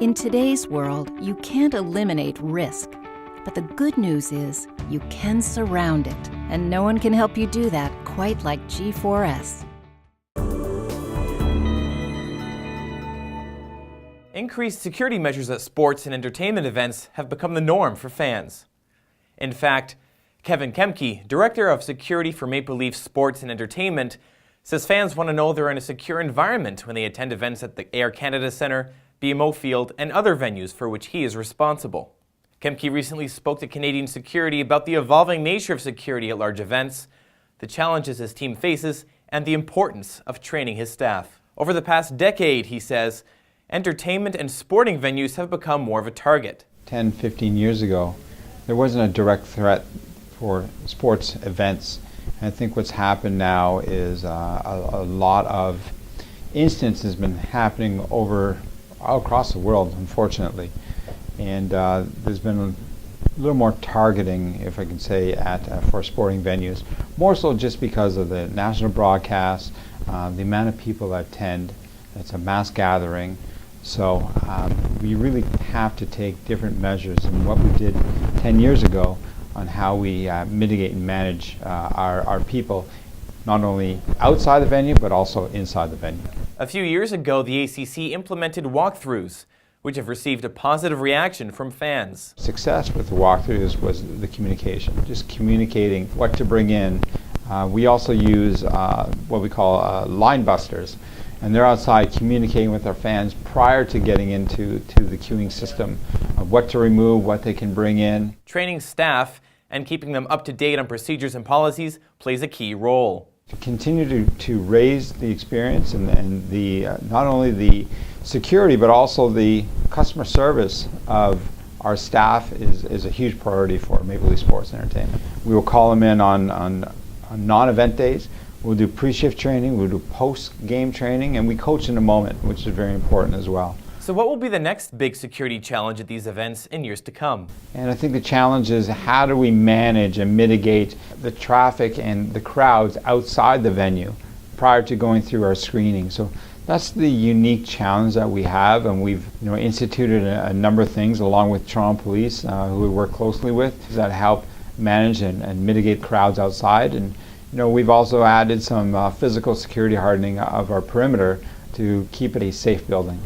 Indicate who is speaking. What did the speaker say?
Speaker 1: In today's world, you can't eliminate risk. But the good news is you can surround it, and no one can help you do that quite like G4S.
Speaker 2: Increased security measures at sports and entertainment events have become the norm for fans. In fact, Kempcke, Director of Security for Maple Leaf Sports and Entertainment, says fans want to know they're in a secure environment when they attend events at the Air Canada Centre, BMO Field, and other venues for which he is responsible. Kempcke recently spoke to Canadian Security about the evolving nature of security at large events, the challenges his team faces, and the importance of training his staff. Over the past decade, he says, entertainment and sporting venues have become more of a target.
Speaker 3: 10, 15 years ago, there wasn't a direct threat for sports events. And I think what's happened now is a lot of instances been happening all across the world, unfortunately. And there's been a little more targeting, if I can say, for sporting venues. More so just because of the national broadcast, the amount of people that attend. It's a mass gathering. So we really have to take different measures than what we did 10 years ago on how we mitigate and manage our people, not only outside the venue, but also inside the venue.
Speaker 2: A few years ago, the ACC implemented walkthroughs, which have received a positive reaction from fans.
Speaker 3: Success with the walkthroughs was the communication, just communicating what to bring in. We also use what we call line busters, and they're outside communicating with our fans prior to getting into the queuing system of what to remove, what they can bring in.
Speaker 2: Training staff and keeping them up to date on procedures and policies plays a key role.
Speaker 3: To continue to raise the experience and the not only the security but also the customer service of our staff is a huge priority for Maple Leaf Sports and Entertainment. We will call them in on non-event days. We'll do pre-shift training, we'll do post-game training, and we coach in a moment, which is very important as well.
Speaker 2: So what will be the next big security challenge at these events in years to come?
Speaker 3: And I think the challenge is how do we manage and mitigate the traffic and the crowds outside the venue prior to going through our screening. So that's the unique challenge that we have, and we've instituted a number of things along with Toronto Police, who we work closely with, that help manage and mitigate crowds outside. And we've also added some physical security hardening of our perimeter to keep it a safe building.